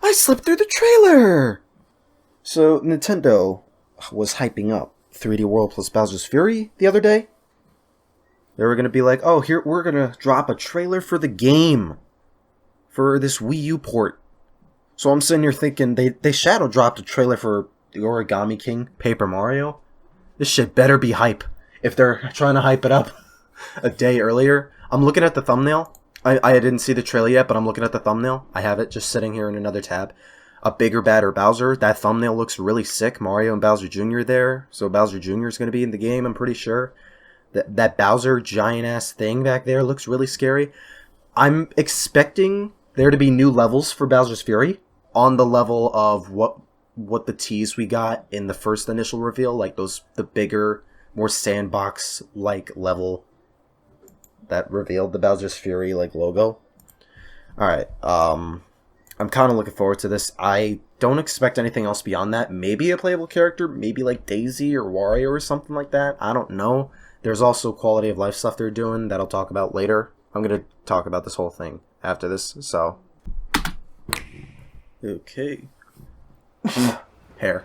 I slipped through the trailer! So, Nintendo was hyping up 3D World plus Bowser's Fury the other day. They were going to be like, oh, here, we're going to drop a trailer for the game. For this Wii U port. So I'm sitting here thinking, they shadow dropped a trailer for the Origami King Paper Mario. This shit better be hype. If they're trying to hype it up a day earlier. I'm looking at the thumbnail. I didn't see the trailer yet, but I'm looking at the thumbnail. I have it just sitting here in another tab. A bigger, badder Bowser. That thumbnail looks really sick. Mario and Bowser Jr. there. So Bowser Jr. is going to be in the game, I'm pretty sure. That Bowser giant-ass thing back there looks really scary. I'm expecting there to be new levels for Bowser's Fury. On the level of what the tease we got in the first initial reveal. Like the bigger, more sandbox-like level that revealed the Bowser's Fury like logo. Alright, I'm kind of looking forward to this. I don't expect anything else beyond that. Maybe a playable character, maybe like Daisy or Wario or something like that. I don't know. There's also quality of life stuff they're doing that I'll talk about later. I'm going to talk about this whole thing after this, so... Okay. Hair.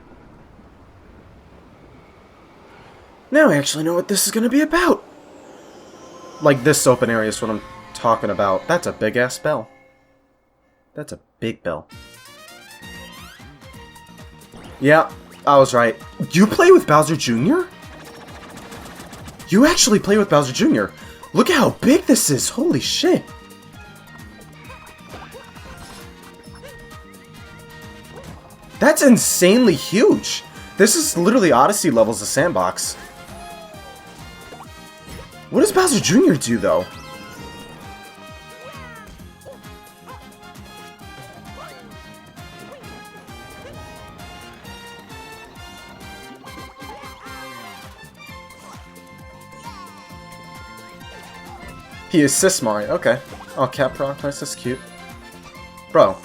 Now I actually know what this is going to be about. Like, this open area is what I'm talking about. That's a big-ass bell. That's a big bell. Yeah, I was right. You play with Bowser Jr.? You actually play with Bowser Jr. Look at how big this is. Holy shit. That's insanely huge. This is literally Odyssey levels of sandbox. What does Bowser Jr. do, though? He assists Mario. Okay. Oh, Cat Proc, nice. That's cute. Bro.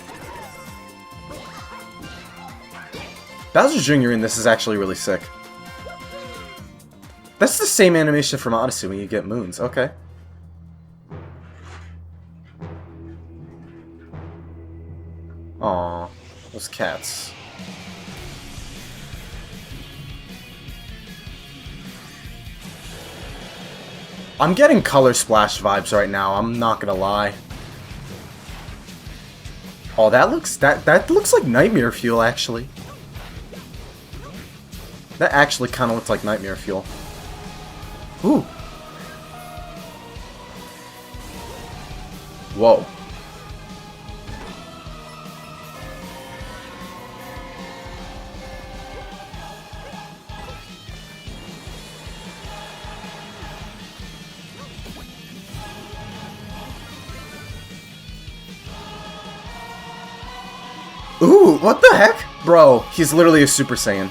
Bowser Jr. in this is actually really sick. That's the same animation from Odyssey when you get moons. Okay. Aww. Those cats. I'm getting Color Splash vibes right now, I'm not gonna lie. Oh, that looks like Nightmare Fuel, actually. That actually kind of looks like Nightmare Fuel. Ooh. Whoa. Ooh, what the heck? Bro, he's literally a Super Saiyan.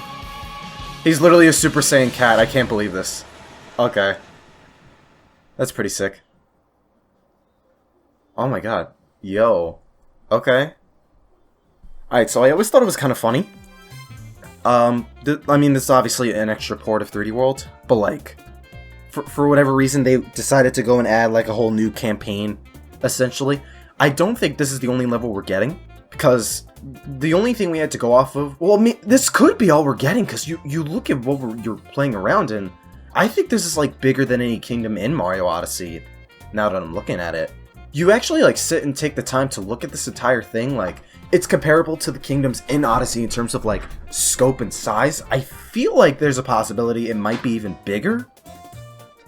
He's literally a Super Saiyan cat. I can't believe this. Okay. That's pretty sick. Oh my god. Yo. Okay. Alright, so I always thought it was kind of funny. I mean, this is obviously an extra port of 3D World, but like, for whatever reason, they decided to go and add like a whole new campaign, essentially. I don't think this is the only level we're getting, because the only thing we had to go off of... Well, I mean, this could be all we're getting, because you look at what you're playing around in. I think this is, like, bigger than any kingdom in Mario Odyssey, now that I'm looking at it. You actually, like, sit and take the time to look at this entire thing, like, it's comparable to the kingdoms in Odyssey in terms of, like, scope and size. I feel like there's a possibility it might be even bigger.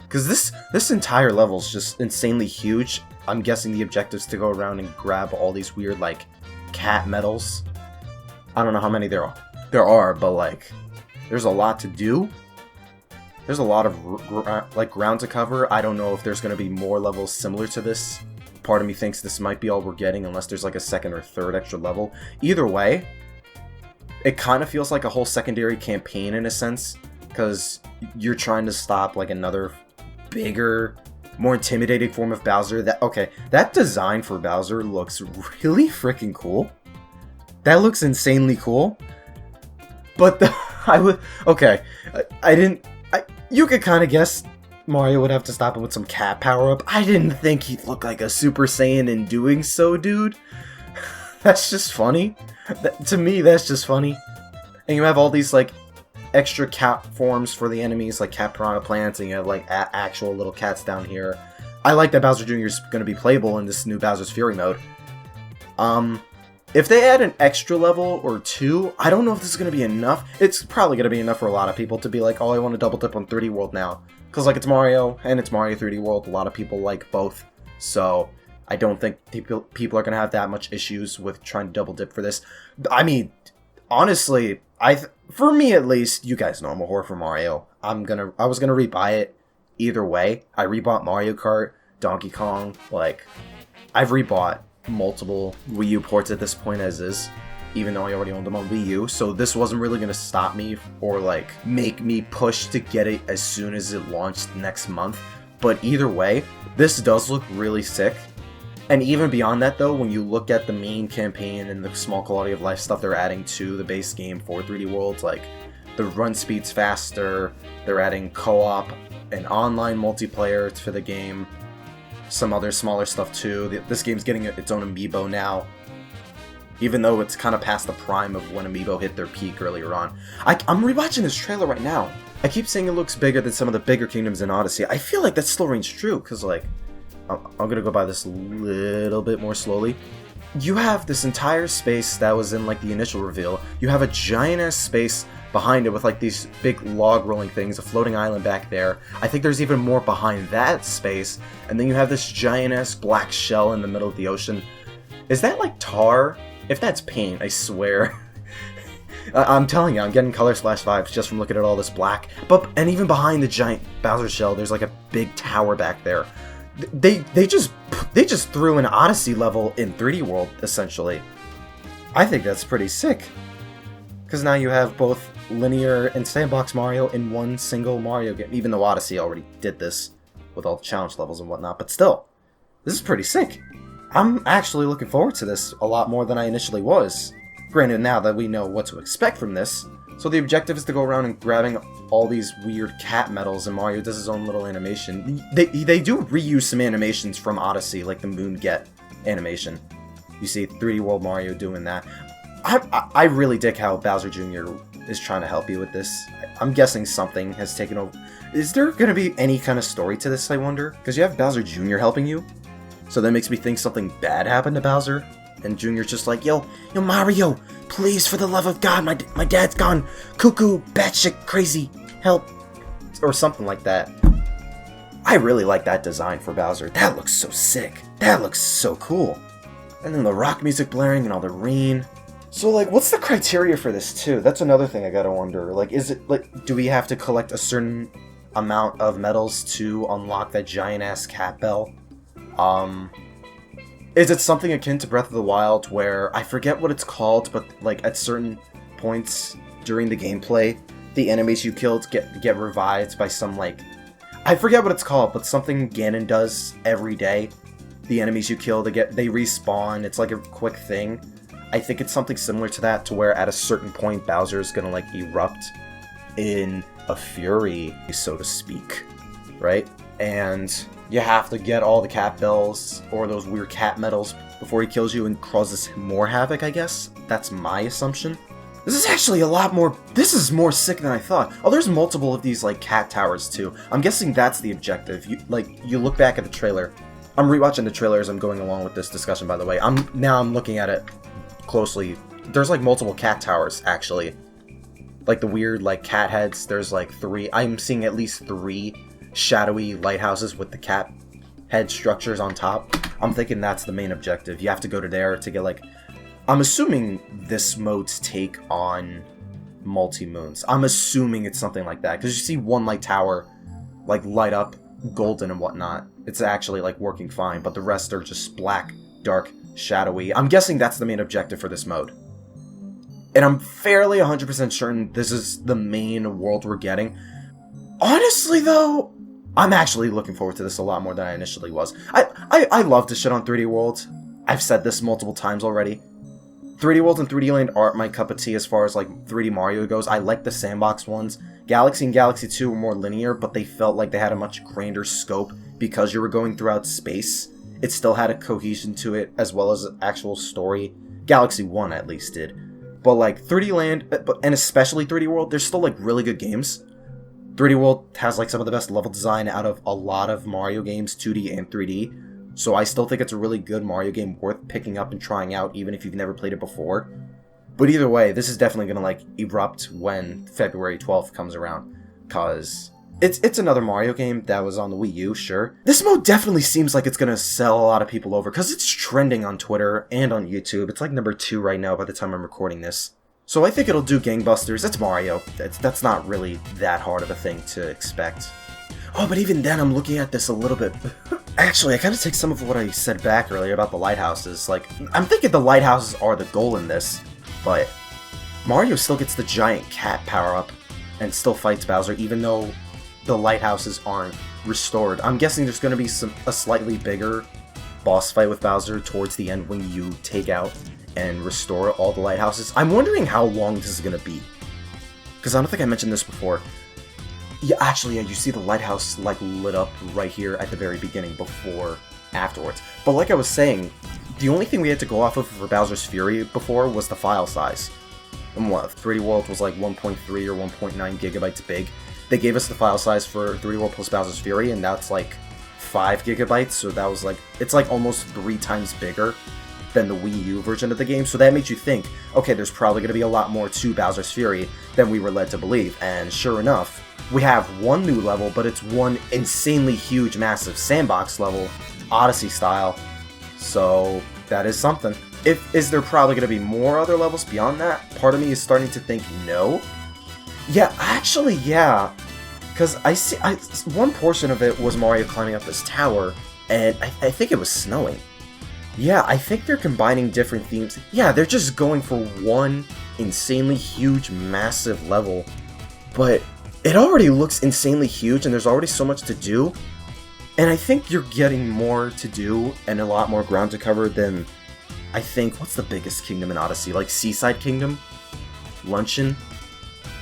Because this entire level is just insanely huge. I'm guessing the objective is to go around and grab all these weird, like, cat medals. I don't know how many there are, but like, there's a lot to do. There's a lot of like ground to cover. I don't know if there's going to be more levels similar to this. Part of me thinks this might be all we're getting unless there's like a second or third extra level. Either way, it kind of feels like a whole secondary campaign in a sense, because you're trying to stop like another bigger, more intimidating form of Bowser. That design for Bowser looks really freaking cool. That looks insanely cool. But you could kind of guess Mario would have to stop him with some cat power-up. I didn't think he'd look like a Super Saiyan in doing so, dude. That's just funny. To me, that's just funny. And you have all these, like, extra cat forms for the enemies, like cat piranha plants, and you have, like, actual little cats down here. I like that Bowser Jr. is going to be playable in this new Bowser's Fury mode. If they add an extra level or two, I don't know if this is going to be enough. It's probably going to be enough for a lot of people to be like, oh, I want to double dip on 3D World now. Because, like, it's Mario, and it's Mario 3D World. A lot of people like both. So, I don't think people are going to have that much issues with trying to double dip for this. I mean, honestly, for me at least, you guys know I'm a whore for Mario. I was going to rebuy it either way. I rebought Mario Kart, Donkey Kong, like, I've rebought multiple Wii U ports at this point as is, even though I already owned them on Wii U, so this wasn't really going to stop me or like make me push to get it as soon as it launched next month. But either way, this does look really sick. And even beyond that though, when you look at the main campaign and the small quality of life stuff they're adding to the base game for 3D World, like the run speed's faster, they're adding co-op and online multiplayer for the game, some other smaller stuff too. This game's getting its own amiibo now, even though it's kind of past the prime of when amiibo hit their peak earlier on. I'm rewatching this trailer right now. I keep saying it looks bigger than some of the bigger kingdoms in Odyssey. I feel like that still rings true, because like, I'm gonna go by this a little bit more slowly. You have this entire space that was in like the initial reveal. You have a giant ass space behind it with like these big log rolling things, a floating island back there. I think there's even more behind that space, and then you have this giant ass black shell in the middle of the ocean. Is that like tar? If that's paint, I swear. I'm telling you, I'm getting color splash vibes just from looking at all this black. And even behind the giant Bowser shell, there's like a big tower back there. They just threw an Odyssey level in 3D World, essentially. I think that's pretty sick. Because now you have both linear and sandbox Mario in one single Mario game, even though Odyssey already did this with all the challenge levels and whatnot, but still, this is pretty sick. I'm actually looking forward to this a lot more than I initially was. Granted, now that we know what to expect from this, so the objective is to go around and grabbing all these weird cat medals, and Mario does his own little animation. They do reuse some animations from Odyssey, like the Moon Get animation. You see 3D World Mario doing that. I really dig how Bowser Jr. is trying to help you with this. I'm guessing something has taken over. Is there going to be any kind of story to this, I wonder? Because you have Bowser Jr. helping you. So that makes me think something bad happened to Bowser. And Jr.'s just like, yo Mario, please, for the love of God, my dad's gone cuckoo, batshit crazy, help. Or something like that. I really like that design for Bowser. That looks so sick. That looks so cool. And then the rock music blaring and all the rain. So, like, what's the criteria for this, too? That's another thing I gotta wonder. Like, is it, like, do we have to collect a certain amount of medals to unlock that giant-ass cat bell? Is it something akin to Breath of the Wild, where, I forget what it's called, but, like, at certain points during the gameplay, the enemies you killed get revived by some, like, I forget what it's called, but something Ganon does every day. The enemies you kill, they respawn, it's like a quick thing. I think it's something similar to that, to where at a certain point Bowser's gonna like erupt in a fury, so to speak, right? And you have to get all the cat bells or those weird cat medals before he kills you and causes more havoc, I guess. That's my assumption. This is actually a lot more, this is more sick than I thought. Oh, there's multiple of these like cat towers too. I'm guessing that's the objective. You look back at the trailer. I'm rewatching the trailer as I'm going along with this discussion, by the way. I'm looking at it closely. There's like multiple cat towers, actually. Like the weird like cat heads, there's like 3. I'm seeing at least 3 shadowy lighthouses with the cat head structures on top. I'm thinking that's the main objective. You have to go to there to get like, I'm assuming this mode's take on multi-moons. I'm assuming it's something like that, because you see one light tower like light up golden and whatnot. It's actually like working fine, but the rest are just black, dark, shadowy. I'm guessing that's the main objective for this mode. And I'm fairly 100% certain this is the main world we're getting. Honestly though, I'm actually looking forward to this a lot more than I initially was. I love to shit on 3D World. I've said this multiple times already. 3D World and 3D Land aren't my cup of tea as far as like 3D Mario goes. I like the sandbox ones. Galaxy and Galaxy 2 were more linear, but they felt like they had a much grander scope because you were going throughout space. It still had a cohesion to it as well as an actual story. Galaxy 1 at least did. But like 3D Land, and especially 3D World, they're still like really good games. 3D World has like some of the best level design out of a lot of Mario games, 2D and 3D. So I still think it's a really good Mario game worth picking up and trying out, even if you've never played it before. But either way, this is definitely going to like erupt when February 12th comes around, cause it's another Mario game that was on the Wii U, sure. This mode definitely seems like it's going to sell a lot of people over, cause it's trending on Twitter and on YouTube. It's like number 2 right now by the time I'm recording this. So I think it'll do gangbusters. It's Mario. That's not really that hard of a thing to expect. Oh, but even then, I'm looking at this a little bit... Actually, I kind of take some of what I said back earlier about the lighthouses. Like, I'm thinking the lighthouses are the goal in this, but Mario still gets the giant cat power-up and still fights Bowser, even though the lighthouses aren't restored. I'm guessing there's going to be a slightly bigger boss fight with Bowser towards the end when you take out and restore all the lighthouses. I'm wondering how long this is going to be, because I don't think I mentioned this before. Yeah, actually, yeah, you see the lighthouse like lit up right here at the very beginning before afterwards. But like I was saying, the only thing we had to go off of for Bowser's Fury before was the file size. And what, 3D World was like 1.3 or 1.9 gigabytes big. They gave us the file size for 3D World plus Bowser's Fury, and that's like 5 gigabytes, so that was like, it's like almost 3 times bigger than the Wii U version of the game, so that makes you think, okay, there's probably going to be a lot more to Bowser's Fury than we were led to believe, and sure enough, we have one new level, but it's one insanely huge, massive sandbox level, Odyssey style, so that is something. Is there probably going to be more other levels beyond that? Part of me is starting to think no. Yeah, actually, yeah, because one portion of it was Mario climbing up this tower, and I think it was snowing. Yeah, I think they're combining different themes. Yeah, they're just going for one insanely huge, massive level. But it already looks insanely huge, and there's already so much to do. And I think you're getting more to do and a lot more ground to cover than, I think, what's the biggest kingdom in Odyssey? Like Seaside Kingdom? Luncheon?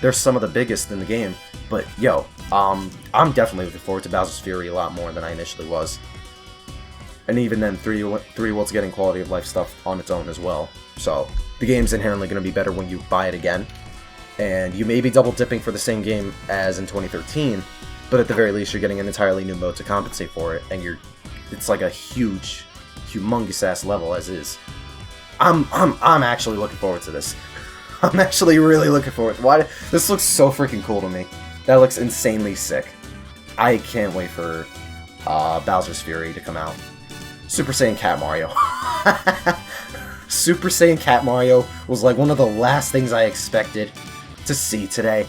They're some of the biggest in the game. But, yo, I'm definitely looking forward to Bowser's Fury a lot more than I initially was. And even then, 3D World's getting quality of life stuff on its own as well. So, the game's inherently going to be better when you buy it again. And you may be double dipping for the same game as in 2013, but at the very least you're getting an entirely new mode to compensate for it, and it's like a huge, humongous ass level as is. I'm actually looking forward to this. I'm actually really looking forward. Why? This looks so freaking cool to me. That looks insanely sick. I can't wait for Bowser's Fury to come out. Super Saiyan Cat Mario. Super Saiyan Cat Mario was like one of the last things I expected to see today.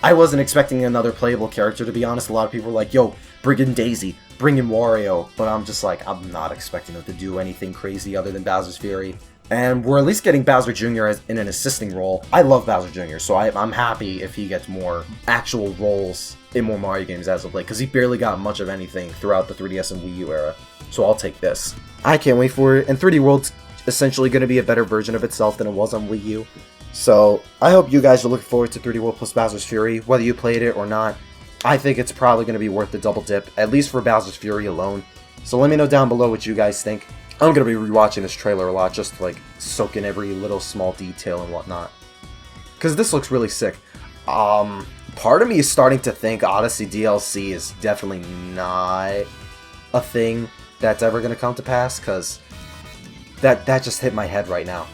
I wasn't expecting another playable character, to be honest. A lot of people were like, yo, bring in Daisy, bring in Wario. But I'm just like, I'm not expecting them to do anything crazy other than Bowser's Fury. And we're at least getting Bowser Jr. in an assisting role. I love Bowser Jr., so I'm happy if he gets more actual roles in more Mario games as of late, because he barely got much of anything throughout the 3DS and Wii U era. So I'll take this. I can't wait for it, and 3D World's essentially going to be a better version of itself than it was on Wii U. So I hope you guys are looking forward to 3D World plus Bowser's Fury, whether you played it or not. I think it's probably going to be worth the double dip, at least for Bowser's Fury alone. So let me know down below what you guys think. I'm going to be rewatching this trailer a lot, just to like soak in every little small detail and whatnot. Because this looks really sick. Part of me is starting to think Odyssey DLC is definitely not a thing that's ever going to come to pass, because that just hit my head right now.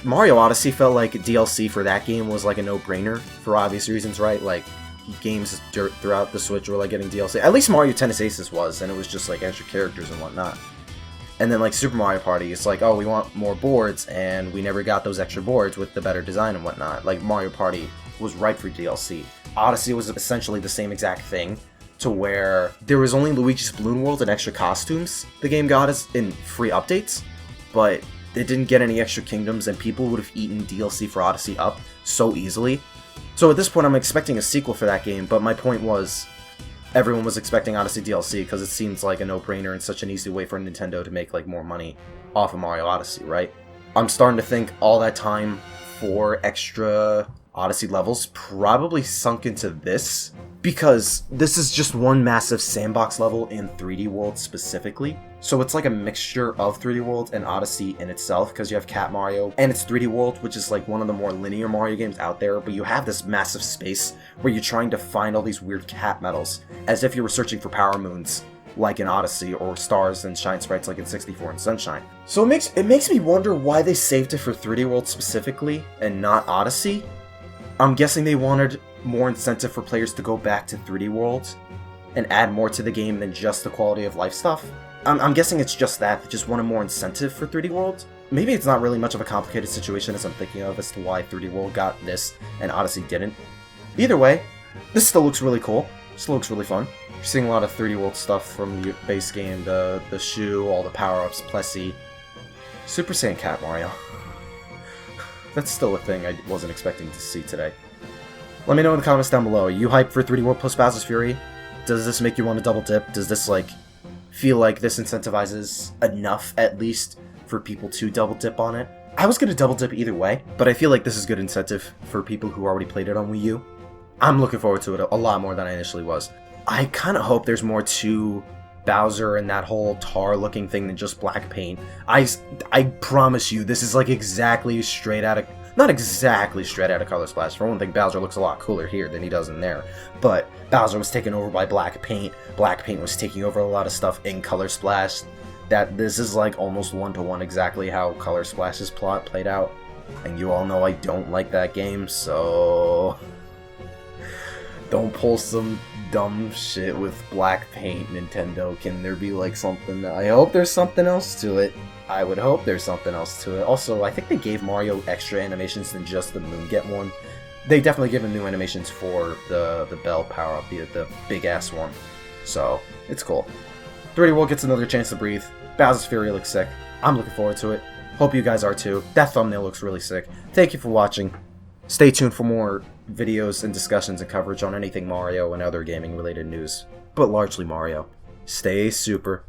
Mario Odyssey felt like DLC for that game was like a no-brainer, for obvious reasons, right? Like, games throughout the Switch were like getting DLC. At least Mario Tennis Aces was, and it was just like extra characters and whatnot. And then like Super Mario Party, it's like, oh, we want more boards, and we never got those extra boards with the better design and whatnot. Like, Mario Party was ripe for DLC. Odyssey was essentially the same exact thing, to where there was only Luigi's Balloon World and extra costumes the game got us in free updates, but it didn't get any extra kingdoms, and people would have eaten DLC for Odyssey up so easily. So at this point, I'm expecting a sequel for that game, but my point was, everyone was expecting Odyssey DLC because it seems like a no-brainer and such an easy way for Nintendo to make like more money off of Mario Odyssey, right? I'm starting to think all that time for extra Odyssey levels probably sunk into this, because this is just one massive sandbox level in 3D World specifically. So it's like a mixture of 3D World and Odyssey in itself, because you have Cat Mario, and it's 3D World, which is like one of the more linear Mario games out there, but you have this massive space where you're trying to find all these weird cat medals, as if you were searching for power moons, like in Odyssey, or stars and shine sprites like in 64 and Sunshine. So it makes me wonder why they saved it for 3D World specifically, and not Odyssey. I'm guessing they wanted more incentive for players to go back to 3D World, and add more to the game than just the quality of life stuff. I'm guessing it's just that, they just wanted more incentive for 3D World. Maybe it's not really much of a complicated situation as I'm thinking of as to why 3D World got this and Odyssey didn't. Either way, this still looks really cool. Still looks really fun. You're seeing a lot of 3D World stuff from the base game, the shoe, all the power-ups, Plessy. Super Saiyan Cat Mario. That's still a thing I wasn't expecting to see today. Let me know in the comments down below. Are you hyped for 3D World plus Bowser's Fury? Does this make you want to double dip? Does this, like, feel like this incentivizes enough, at least, for people to double dip on it? I was gonna double dip either way, but I feel like this is good incentive for people who already played it on Wii U. I'm looking forward to it a lot more than I initially was. I kind of hope there's more to Bowser and that whole tar-looking thing than just black paint. I promise you, this is like exactly straight out of... Not exactly straight out of Color Splash. For one thing, Bowser looks a lot cooler here than he does in there. But Bowser was taken over by black paint. Black paint was taking over a lot of stuff in Color Splash. That this is like almost one-to-one exactly how Color Splash's plot played out. And you all know I don't like that game, so... Don't pull some dumb shit with black paint, Nintendo. Can there be like something... I hope there's something else to it. I would hope there's something else to it. Also, I think they gave Mario extra animations than just the Moon Get one. They definitely gave him new animations for the Bell power-up, the big-ass one. So, it's cool. 3D World gets another chance to breathe. Bowser's Fury looks sick. I'm looking forward to it. Hope you guys are too. That thumbnail looks really sick. Thank you for watching. Stay tuned for more videos and discussions and coverage on anything Mario and other gaming-related news. But largely Mario. Stay super.